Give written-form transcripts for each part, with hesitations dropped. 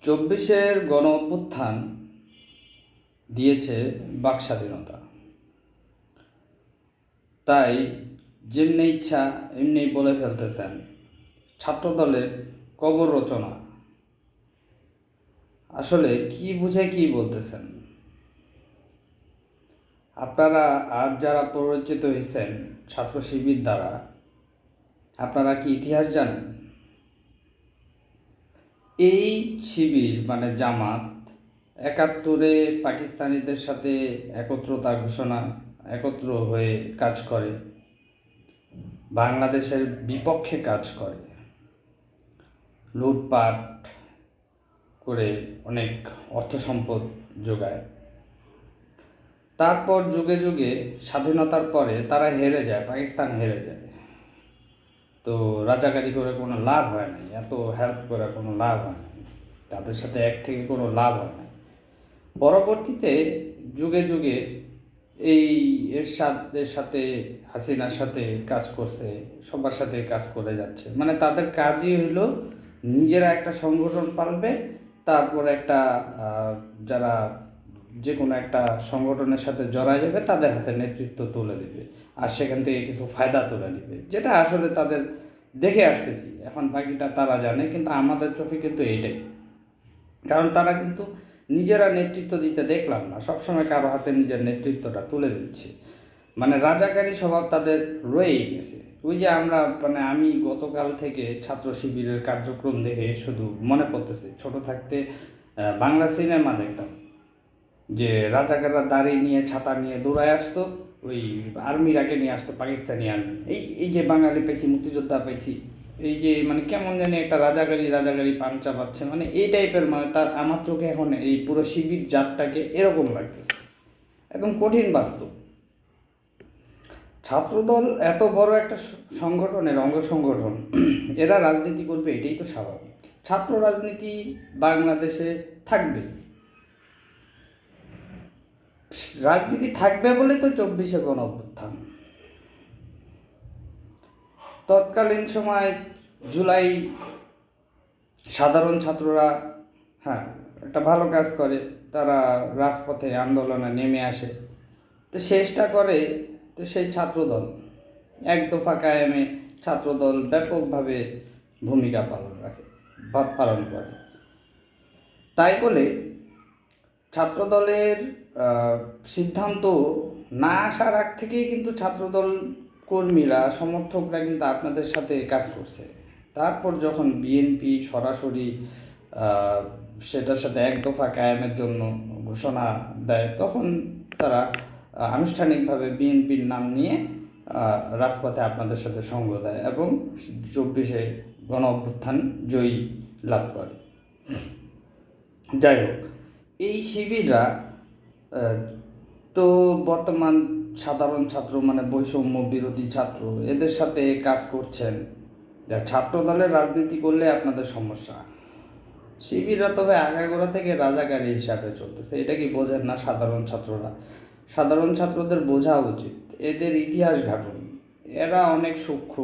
চব্বিশের গণ অভ্যুত্থান দিয়েছে বাক স্বাধীনতা। তাই যেমনি ইচ্ছা এমনি বলে ফেলতেছেন ছাত্রদলের কবর রচনা। আসলে কি বুঝে কি বলতেছেন আপনারা? আজ যারা পরিচিত হয়েছেন ছাত্র শিবির দ্বারা, আপনারা কি ইতিহাস জানেন? এই শিবির মানে জামাত ৭১-এ পাকিস্তানিদের সাথে একত্রতা ঘোষণা, একত্র হয়ে কাজ করে, বাংলাদেশের বিপক্ষে কাজ করে, লুটপাট করে অনেক অর্থ সম্পদ যোগায়। তারপর যুগে যুগে স্বাধীনতার পরে তারা হেরে যায়, পাকিস্তান হেরে যায়। তো রাজাকারি করে কোনো লাভ হয় নাই, এত হেল্প করে কোনো লাভ হয় নাই, তাদের সাথে এক থেকে কোনো লাভ হয় না। পরবর্তীতে যুগে যুগে এই এরশাদের সাথে, হাসিনার সাথে কাজ করছে, সবার সাথে কাজ করে যাচ্ছে। মানে তাদের কাজই হলো নিজেরা একটা সংগঠন পালবে, তারপর একটা যারা যে কোনো একটা সংগঠনের সাথে জড়ায় যাবে তাদের হাতে নেতৃত্ব তুলে দেবে, আর সেখান থেকে কিছু ফায়দা তুলে নেবে, যেটা আসলে তাদের দেখে আসতেছি। এখন বাকিটা তারা জানে, কিন্তু আমাদের চোখে কিন্তু এইটাই। কারণ তারা কিন্তু নিজেরা নেতৃত্ব দিতে দেখলাম না, সবসময় কারো হাতে নিজের নেতৃত্বটা তুলে দিচ্ছে। মানে রাজাকারী স্বভাব তাদের রয়েই গেছে। ওই যে আমরা আমি গতকাল থেকে ছাত্র শিবিরের কার্যক্রম দেখে শুধু মনে পড়তেছে, ছোট থাকতে বাংলা সিনেমা দেখতাম যে রাজাকাররা দাড়ি নিয়ে ছাতা নিয়ে দৌড়ায় আসতো, ওই আর্মিরাকে নিয়ে আসতো, পাকিস্তানি আর্মি। এই যে বাঙালি পেয়েছি, মুক্তিযোদ্ধা পেয়েছি, এই যে কেমন জানি একটা রাজাগাড়ি পান চাপাচ্ছে, এই টাইপের। তার আমার চোখে এখন এই পুরো শিবির জাতটাকে এরকম লাগতেছে, একদম কঠিন বাস্তব। ছাত্রদল এত বড় একটা সংগঠনের অঙ্গ সংগঠন, এরা রাজনীতি করবে, এটাই তো স্বাভাবিক। ছাত্র রাজনীতি বাংলাদেশে থাকবে, রাজনীতি থাকবে বলে তো ২৪শে গণ অভ্যুত্থান। তৎকালীন সময় জুলাই সাধারণ ছাত্ররা একটা ভালো কাজ করে, তারা রাজপথে আন্দোলনে নেমে আসে। তো শেষটা করে তো সেই ছাত্রদল, এক দফা কায়েমে ছাত্রদল ব্যাপকভাবে ভূমিকা পালন করে। তাই বলে ছাত্রদলের সিদ্ধান্ত না আসার আগ থেকেই কিন্তু ছাত্রদল কর্মীরা, সমর্থকরা কিন্তু আপনাদের সাথে কাজ করছে। তারপর যখন বিএনপি সরাসরি সেটার সাথে এক দফা কায়েমের জন্য ঘোষণা দেয়, তখন তারা আনুষ্ঠানিকভাবে বিএনপির নাম নিয়ে রাজপথে আপনাদের সাথে সঙ্গ দেয় এবং ২৪শে গণ অভ্যুত্থান জয়ী লাভ করে। যাই হোক, এই শিবিররা তো বর্তমান সাধারণ ছাত্র বৈষম্য বিরোধী ছাত্র, এদের সাথে কাজ করছেন। ছাত্র দলের রাজনীতি করলে আপনাদের সমস্যা। শিবিররা তবে আগাগোড়া থেকে রাজাকারী হিসাবে চলতেছে, এটা কি বোঝেন না সাধারণ ছাত্ররা? সাধারণ ছাত্রদের বোঝা উচিত, এদের ইতিহাস ঘাটুন। এরা অনেক সূক্ষ্ম,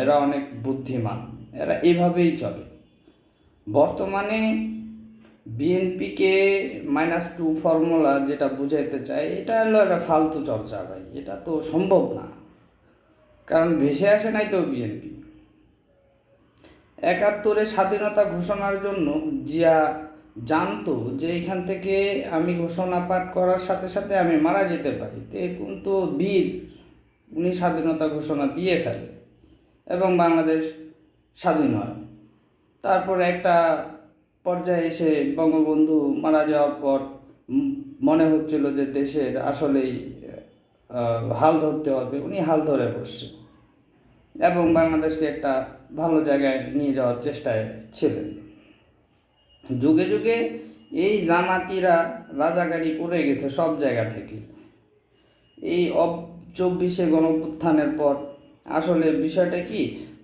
এরা অনেক বুদ্ধিমান, এরা এভাবেই চলে। বর্তমানে বিএনপিকে -2 ফর্মুলা যেটা বুঝাইতে চায়, এটা হলো একটা ফালতু চর্চা ভাই, এটা তো সম্ভব না। কারণ ভেসে আসে নাই তো বিএনপি। ৭১-এ স্বাধীনতা ঘোষণার জন্য জিয়া জানতো যে এখান থেকে আমি ঘোষণা পাঠ করার সাথে সাথে আমি মারা যেতে পারি, তো কিন্তু বীর উনি স্বাধীনতা ঘোষণা দিয়ে ফেলে এবং বাংলাদেশ স্বাধীন হয়। তারপর একটা পর্যায়ে এসে বঙ্গবন্ধু মারা যাওয়ার পর মনে হচ্ছিল যে দেশের আসলেই হাল ধরতে হবে, উনি হাল ধরে বসছে এবং বাংলাদেশকে একটা ভালো জায়গায় নিয়ে যাওয়ার চেষ্টায় ছিলেন। যুগে যুগে এই জামাতিরা রাজাকারি করে গেছে সব জায়গা থেকে। এই ২৪শে গণঅভ্যুত্থানের পর আসলে বিষয়টা কি,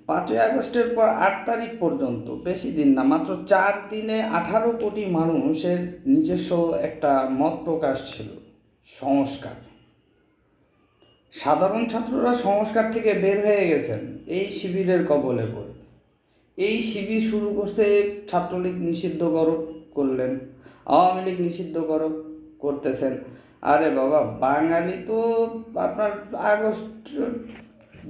৫ই আগস্টের পর ৮ তারিখ পর্যন্ত, বেশি দিন না, মাত্র ৪ দিনে ১৮ কোটি মানুষের নিজস্ব একটা মত প্রকাশ ছিল, সংস্কার। সাধারণ ছাত্ররা সংস্কার থেকে বের হয়ে গেছেন এই শিবিরের কবলে পড়ে। এই শিবির শুরু করছে, ছাত্রলীগ নিষিদ্ধ করলেন, আওয়ামী লীগ নিষিদ্ধ করতেছেন। আরে বাবা, বাঙালি তো আপনার আগস্ট,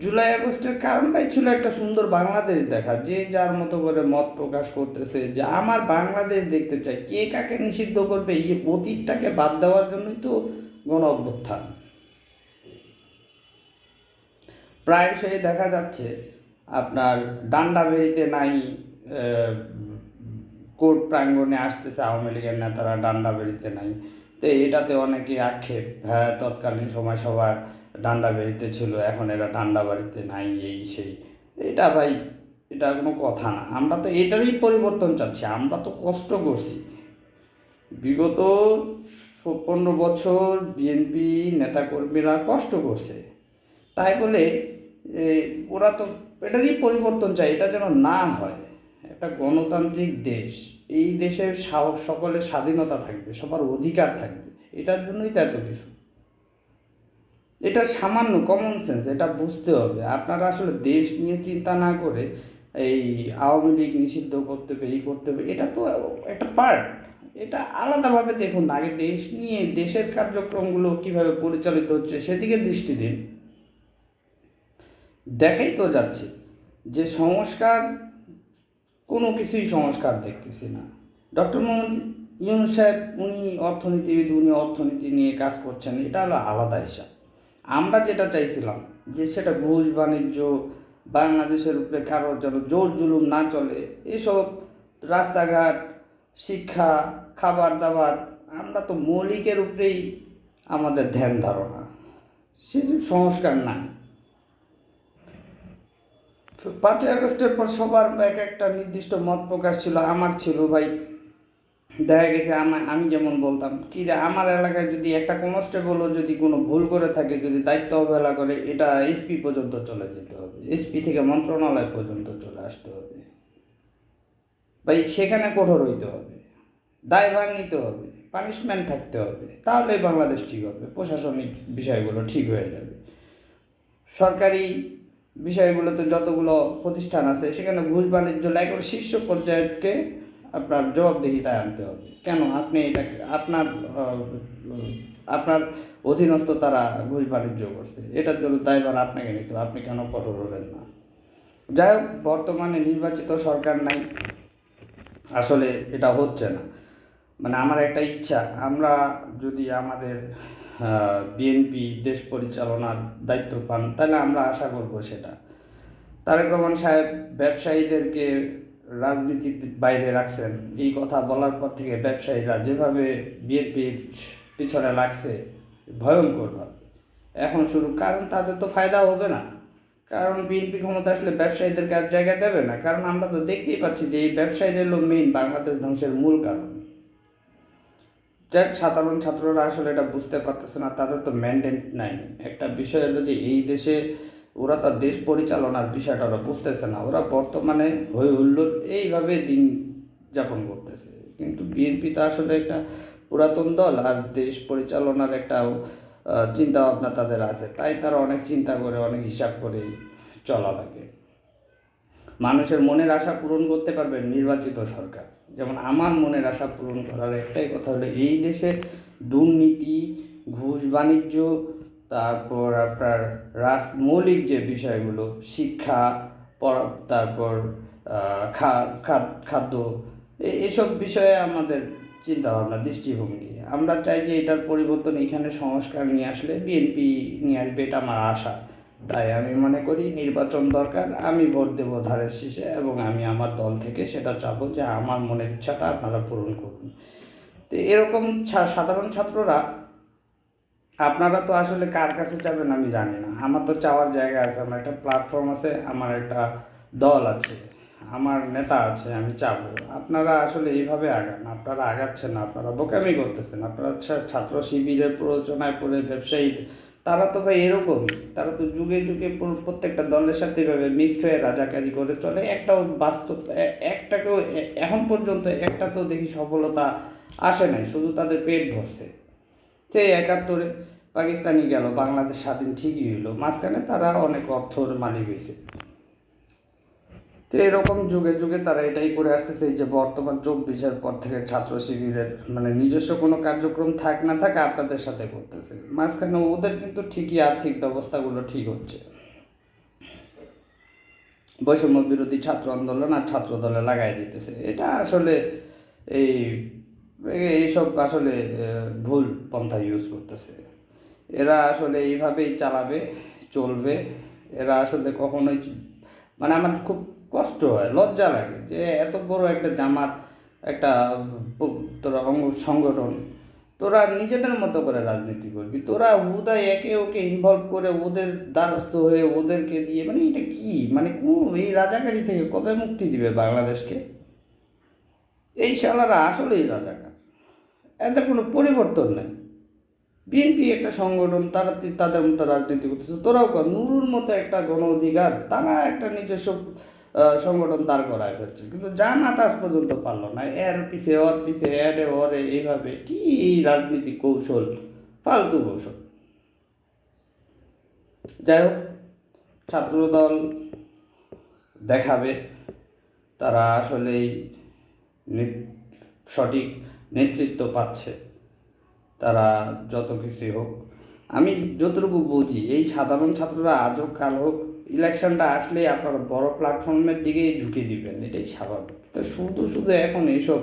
জুলাই আগস্টের কারণটাই ছিল একটা সুন্দর বাংলাদেশ দেখা, যে যার মতো করে মত প্রকাশ করতেছে যে আমার বাংলাদেশ দেখতে চাই, কে কাকে নিষিদ্ধ করবে, এই অতীতটাকে বাদ দেওয়ার জন্যই তো গণ অভ্যুত্থান। প্রায়শই দেখা যাচ্ছে আপনার ডান্ডাবেড়িতে নাই, কোর্ট প্রাঙ্গণে আসতেছে আওয়ামী লীগের নেতারা, ডান্ডাবেড়িতে নাই। তো এটাতে অনেকে আক্ষেপ, হ্যাঁ তৎকালীন সময় সবার ডান্ডাবেড়িতে ছিল, এখন এরা ডান্ডাবাড়িতে নাই, এই সেই। এটা ভাই, এটা কোনো কথা না। আমরা তো এটারই পরিবর্তন চাচ্ছি, আমরা তো কষ্ট করছি বিগত 15 বছর, বিএনপি নেতাকর্মীরা কষ্ট করছে, তাই বলে এ, ওরা তো এটারই পরিবর্তন চায়, এটা যেন না হয়। একটা গণতান্ত্রিক দেশ, এই দেশের সকলের স্বাধীনতা থাকবে, সবার অধিকার থাকবে, এটার জন্যই তো এত কিছু। এটা সামান্য কমন সেন্স, এটা বুঝতে হবে। আপনারা আসলে দেশ নিয়ে চিন্তা না করে এই আওয়ামী লীগ নিষিদ্ধ করতে হবে, এই করতে হবে, এটা তো একটা পার্ট। এটা আলাদাভাবে দেখুন, আগে দেশ নিয়ে, দেশের কার্যক্রমগুলো কীভাবে পরিচালিত হচ্ছে সেদিকে দৃষ্টি দিন। দেখাই তো যাচ্ছে যে সংস্কার, কোনো কিছুই সংস্কার দেখতেছি না। ডক্টর মোহাম্মদ ইউনূস সাহেব, উনি অর্থনীতিবিদ, উনি অর্থনীতি নিয়ে কাজ করছেন, এটা হলো আলাদা হিসাব। আমরা যেটা চাইছিলাম যে সেটা ঘুষ বাণিজ্য, বাংলাদেশের উপরে কারোর যেন জোর জুলুম না চলে, এসব রাস্তাঘাট, শিক্ষা, খাবার দাবার, আমরা তো মৌলিকের উপরেই আমাদের ধ্যান ধারণা, সে সংস্কার নাই। 5ই আগস্টের পর সবার এক একটা নির্দিষ্ট মত প্রকাশ ছিল, আমার ছিল ভাই। দেখা গেছে আমি যেমন বলতাম কি, যে আমার এলাকায় যদি একটা কনস্টেবলও যদি কোনো ভুল করে থাকে, যদি দায়িত্ব অবহেলা করে, এটা এসপি পর্যন্ত চলে যেতে হবে, এসপি থেকে মন্ত্রণালয় পর্যন্ত চলে আসতে হবে ভাই, সেখানে কঠোর হইতে হবে, দায়ভার নিতে হবে, পানিশমেন্ট থাকতে হবে, তাহলে বাংলাদেশ ঠিক হবে, প্রশাসনিক বিষয়গুলো ঠিক হয়ে যাবে। সরকারি বিষয়গুলোতে যতগুলো প্রতিষ্ঠান আছে সেখানে ঘুষ বাণিজ্য একেবারে শীর্ষ পর্যায়কে আপনার জবাবদিহিতায় আনতে হবে। কেন আপনি এটা আপনার অধীনস্থ তারা ঘুষ বাণিজ্য করছে, এটার জন্য দায়ভার আপনাকে নিতে হবে, আপনি কেন কঠোর হলেন না? যাই হোক, বর্তমানে নির্বাচিত সরকার নাই, আসলে এটা হচ্ছে না। মানে আমার একটা ইচ্ছা, আমরা যদি আমাদের বিএনপি দেশ পরিচালনার দায়িত্ব পান, তাহলে আমরা আশা করব সেটা। তারেক রহমান সাহেব ব্যবসায়ীদেরকে রাজনীতির বাইরে রাখছেন, এই কথা বলার পর থেকে ব্যবসায়ীরা যেভাবে বিএনপির পিছনে লাগছে ভয়ঙ্করভাবে, এখন শুরু, কারণ তাদের তো ফায়দা হবে না, কারণ বিএনপি ক্ষমতা আসলে ব্যবসায়ীদেরকে আর জায়গা দেবে না, কারণ আমরা তো দেখতেই পাচ্ছি যে এই ব্যবসায়ীদের হলো মেইন বাংলাদেশ ধ্বংসের মূল কারণ। যাক, সাধারণ ছাত্ররা আসলে এটা বুঝতে পারতেছে না, তাদের তো ম্যান্ডেট নাই। একটা বিষয় হলো যে এই দেশে ওরা তার দেশ পরিচালনার বিষয়টা ওরা বুঝতেছে না, ওরা বর্তমানে হই হুল্লোড় এইভাবে দিন যাপন করতেছে। কিন্তু বিএনপি তো আসলে একটা পুরাতন দল, আর দেশ পরিচালনার একটা চিন্তা ভাবনা তাদের আছে, তাই তারা অনেক চিন্তা করে, অনেক হিসাব করে চলা লাগে। মানুষের মনের আশা পূরণ করতে পারবে নির্বাচিত সরকার। যেমন আমার মনের আশা পূরণ করার একটাই কথা হলো, এই দেশে দুর্নীতি, ঘুষ বাণিজ্য, তারপর আপনার মৌলিক যে বিষয়গুলো, শিক্ষা, তারপর খাদ্য, এসব বিষয়ে আমাদের চিন্তাভাবনা, দৃষ্টিভঙ্গি, আমরা চাই যে এটার পরিবর্তন, এখানে সংস্কার নিয়ে আসলে বিএনপি নিয়ে আসবে, এটা আমার আশা। তাই আমি মনে করি নির্বাচন দরকার, আমি ভোট দেবো ধানের শীষে, এবং আমি আমার দল থেকে সেটা চাবো যে আমার মনের ইচ্ছাটা আপনারা পূরণ করুন। তো এরকম সাধারণ ছাত্ররা, আপনারা তো আসলে কার কাছে চাবেন আমি জানি না, আমার তো চাওয়ার জায়গা আছে, আমার একটা প্ল্যাটফর্ম আছে, আমার একটা দল আছে, আমার নেতা আছে, আমি চাবো। আপনারা আসলে এইভাবে আগান, আপনারা আগাচ্ছেন না, আপনারা বোকামি করতেছেন, আপনারা ছাত্র শিবিরের প্ররোচনায় পড়ে ব্যবসায়ী, তারা তো ভাই এরকমই, তারা তো যুগে যুগে প্রত্যেকটা দলের সাথে এভাবে মিক্সড হয়ে রাজাকারি করে চলে, একটাও বাস্তব একটাকেও এখন পর্যন্ত একটা তো দেখি সফলতা আসে নাই, শুধু তাদের পেট ভরছে। সেই 71-এ পাকিস্তানি গেল, বাংলাদেশ স্বাধীন ঠিকই হইলো, মাঝখানে তারা অনেক অর্থর মালিক হয়েছে। তো এরকম যুগে যুগে তারা এটাই করে আসতেছে, এই যে বর্তমান 24-এর পর থেকে ছাত্র শিবিরের মানে নিজস্ব কোনো কার্যক্রম থাক না থাকে আপনাদের সাথে করতেছে, মাঝখানে ওদের কিন্তু ঠিকই আর্থিক ব্যবস্থাগুলো ঠিক হচ্ছে। বৈষম্য বিরোধী ছাত্র আন্দোলন আর ছাত্র দলে লাগাই দিতেছে, এটা আসলে এই এইসব আসলে ভুল পন্থা ইউজ করতেছে। এরা আসলে এইভাবেই চালাবে, চলবে। এরা আসলে কখনোই মানে আমার খুব কষ্ট হয়, লজ্জা লাগে যে এত বড় একটা জামাত, একটা তোরা সংগঠন, তোরা নিজেদের মতো করে রাজনীতি করবি, তোরা উদয় একে ওকে ইনভলভ করে ওদের দ্বারস্থ হয়ে ওদেরকে দিয়ে, মানে এটা কি, মানে এই রাজাকারি থেকে কবে মুক্তি দিবে বাংলাদেশকে? এই শালারা আসলেই রাজাকার, এদের কোনো পরিবর্তন নেই। বিএনপি একটা সংগঠন, তারা তাদের মতো রাজনীতি করতেছে, তোরাও কর। নুরুর মতো একটা গণ অধিকার, তারা একটা নিজস্ব সংগঠন দাঁড় করায় ফেলছে, কিন্তু জামাত আজ পর্যন্ত পারলো না। এর পিছে ওর পিছে এরে ওরে এইভাবে কি রাজনীতি কৌশল, ফালতু কৌশল। যাই হোক, ছাত্রদল দেখাবে তারা আসলেই সঠিক নেতৃত্ব পাচ্ছে। তারা যত কিছুই হোক, আমি যতটুকু বুঝি এই সাধারণ ছাত্ররা আজ হোক কাল হোক ইলেকশনটা আসলেই আপনারা বড় প্ল্যাটফর্মের দিকেই ঢুকে দিবেন, এটাই স্বাভাবিক। তো শুধু শুধু এখন এইসব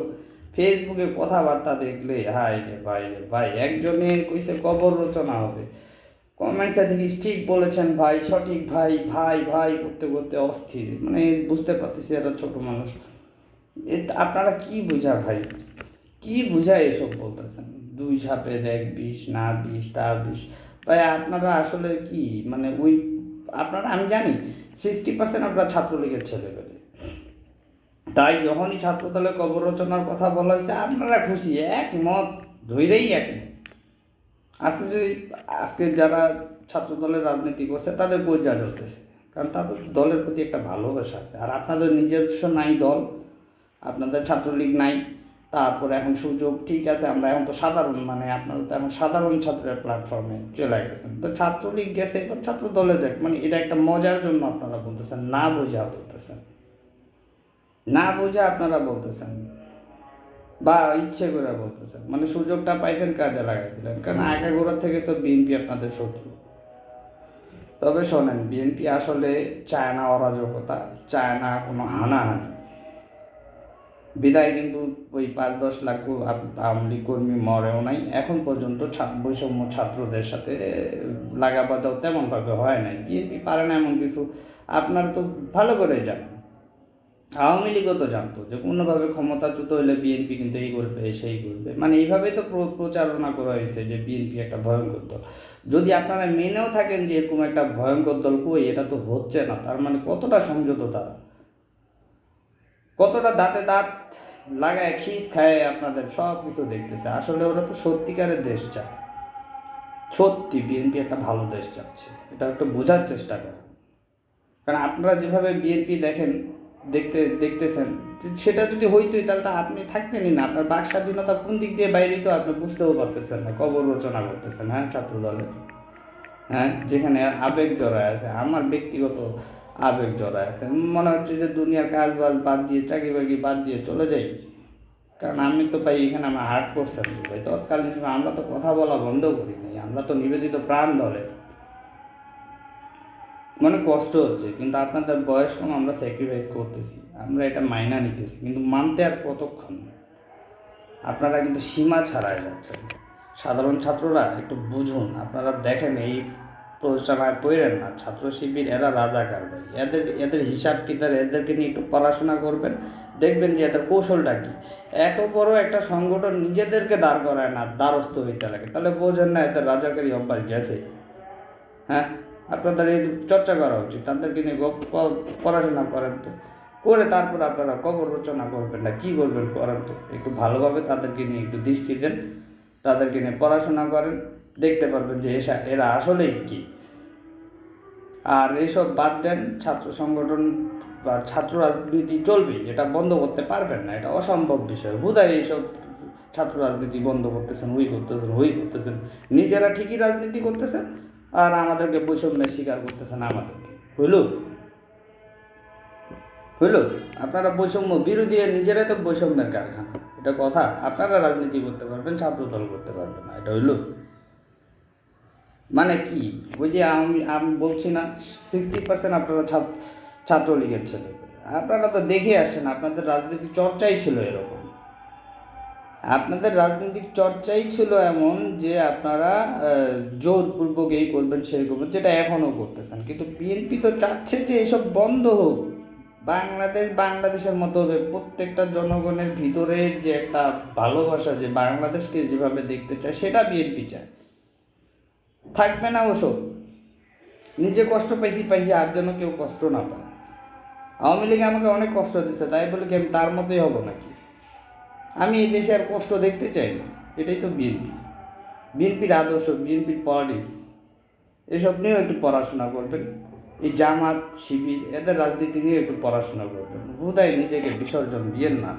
ফেসবুকে কথাবার্তা দেখলে হাই রে ভাই, একজনে কইছে কবর রচনা হবে, কমেন্টসে দেখি ঠিক বলেছেন ভাই, সঠিক ভাই, ভাই ভাই করতে করতে অস্থির, মানে বুঝতে পারতেছি এরা ছোট মানুষ। আপনারা কি বুঝা ভাই, কি বুঝায় এসব বলতেছেন? দুই ঝাপের এক বিষ, না বিষ তা বিষ। ভাই আপনারা আসলে কি মানে ওই আপনারা, আমি জানি 60% আপনারা ছাত্রলীগের ছেলেবেলে, তাই যখনই ছাত্রদলের কবর রচনার কথা বলা হয়েছে আপনারা খুশি, একমত, ধৈরেই একমত। আজকে যারা ছাত্রদলের রাজনীতি করছে তাদের বোঝা চলতেছে, কারণ তাদের দলের প্রতি একটা ভালোবাসা আছে। আর আপনাদের নিজস্ব নাই দল, আপনাদের ছাত্রলীগ নাই, তারপরে এখন সুযোগ, ঠিক আছে আমরা এখন তো সাধারণ, মানে আপনারা তো এখন সাধারণ ছাত্রের প্ল্যাটফর্মে চলে গেছেন, তো ছাত্রলীগ গেছে, এবার ছাত্র দলে যাক, মানে এটা একটা মজার জন্য আপনারা বলতেছেন, না বোঝা বলতেছেন, না বোঝা আপনারা বলতেছেন, বা ইচ্ছে করে বলতেছেন, মানে সুযোগটা পাইছেন কাজে লাগাই দিলেন, কারণ আগাগোড়া থেকে তো বিএনপি আপনাদের শত্রু। তবে শোনেন, বিএনপি আসলে চায় না অরাজকতা, চায় না কোনো হানাহানি, বিদায় কিন্তু ওই 5-10 লাখ আওয়ামী লীগ কর্মী মরেও নাই এখন পর্যন্ত, বৈষম্য ছাত্রদের সাথে লাগাবাজাও তেমনভাবে হয় নাই। বিএনপি পারে না এমন কিছু আপনারা তো ভালো করে জানেন, আওয়ামী লীগও তো জানতো যে কোনোভাবে ক্ষমতাচ্যুত হলে বিএনপি কিন্তু এই করবে সেই করবে, মানে এইভাবেই তো প্রচারণা করা হয়েছে যে বিএনপি একটা ভয়ঙ্কর দল। যদি আপনারা মেনেও থাকেন যে এরকম একটা ভয়ঙ্কর দল, কই এটা তো হচ্ছে না, তার মানে কতটা সংযত তারা, কতটা দাঁতে দাঁত লাগায় খিস খায় আপনাদের সব কিছু দেখতেছে। আসলে ওরা তো সত্যিকারের দেশ চায়, সত্যি বিএনপি একটা ভালো দেশ চাচ্ছে, এটা একটু বোঝার চেষ্টা করেন। কারণ আপনারা যেভাবে বিএনপি দেখতেছেন, সেটা যদি হইতোই তাহলে তো আপনি থাকতেনই না, আপনার বাক স্বাধীনতা কোন দিক দিয়ে বাইরে তো আপনি বুঝতেও পারতেছেন না, কবর রচনা করতেছেন। হ্যাঁ, ছাত্র দলের, হ্যাঁ, যেখানে আবেগ জড়ায় আছে, আমার ব্যক্তিগত আবেগ জড়ায় আছে, মনে হচ্ছে যে দুনিয়ার কাজ বাজ বাদ দিয়ে, চাকরি বাকরি বাদ দিয়ে চলে যাই। কারণ আমি তো পাই এখানে আমার হার্ট করছেন ভাই, তৎকালীন সময় আমরা তো কথা বলা বন্ধ করি নাই, আমরা তো নিবেদিত প্রাণ ধরে, মানে কষ্ট হচ্ছে, কিন্তু আপনাদের বয়স কম, আমরা স্যাক্রিফাইস করতেছি, আমরা এটা মাইনা নিতেছি, কিন্তু মানতে আর কতক্ষণ? আপনারা কিন্তু সীমা ছাড়াই যাচ্ছেন। সাধারণ ছাত্ররা একটু বুঝুন, আপনারা দেখেন এই প্রচারণায় পড়েন না, ছাত্র শিবির এরা রাজাকার ভাই, এদের হিসাব কিতাব, এদেরকে নিয়ে একটু পড়াশোনা করবেন, দেখবেন যে এদের কৌশলটা কী। এত বড় একটা সংগঠন নিজেদেরকে দাঁড় করায় না, দ্বারস্থ হইতে লাগে, তাহলে বোঝেন না এদের রাজাকারী অভ্যাস গেছে। হ্যাঁ, আপনাদের এই চর্চা করা উচিত, তাদেরকে নিয়ে পড়াশোনা করেন তো, করে তারপর আপনারা কবর রচনা করবেন না, কী করবেন করেন তো, একটু ভালোভাবে তাদেরকে নিয়ে একটু দৃষ্টি দেন, তাদেরকে নিয়ে পড়াশোনা করেন, দেখতে পারবেন যে এরা আসলেই কী। আর এইসব বাদ দেন, ছাত্র সংগঠন বা ছাত্র রাজনীতি চলবেই, এটা বন্ধ করতে পারবেন না, এটা অসম্ভব বিষয়। হুদাই এইসব ছাত্র রাজনীতি বন্ধ করতেছেন, হুই করতেছেন, নিজেরা ঠিকই রাজনীতি করতেছেন আর আমাদেরকে বৈষম্যের শিকার করতেছেন আমাদেরকে, বুঝলো? হইলো? আপনারা বৈষম্য বিরোধী, নিজেরাই তো বৈষম্যের কারখানা। এটা কথা? আপনারা রাজনীতি করতে পারবেন, ছাত্রদল করতে পারবেন না, এটা হইলো? মানে কি? ওই যে আমি আমি বলছি না, 60% আপনারা ছাত্রলীগের ছেলে। আপনারা তো দেখে আসছেন, আপনাদের রাজনৈতিক চর্চাই ছিল এরকম। আপনাদের রাজনৈতিক চর্চাই ছিল এমন যে আপনারা জোরপূর্বক এই করবেন সেই করবেন, যেটা এখনও করতেছেন। কিন্তু বিএনপি তো চাচ্ছে যে এসব বন্ধ হোক, বাংলাদেশের মতো হবে। প্রত্যেকটা জনগণের ভিতরের যে একটা ভালোবাসা, যে বাংলাদেশকে যেভাবে দেখতে চায়, সেটা বিএনপি চায়। থাকবে না ওসব। নিজে কষ্ট পাইছি, আর যেন কেউ কষ্ট না পায়। আওয়ামী লীগ আমাকে অনেক কষ্ট দিচ্ছে, তাই বলে কি আমি তার মতোই হব নাকি? আমি এই দেশে আর কষ্ট দেখতে চাই না। এটাই তো বিএনপি, বিএনপির আদর্শ, বিএনপির পলিটিক্স। এসব নিয়েও একটু পড়াশোনা করবেন। এই জামাত শিবির এদের রাজনীতি নিয়ে একটু পড়াশোনা করবেন। হুদায় নিজেকে বিসর্জন দিয়েন না।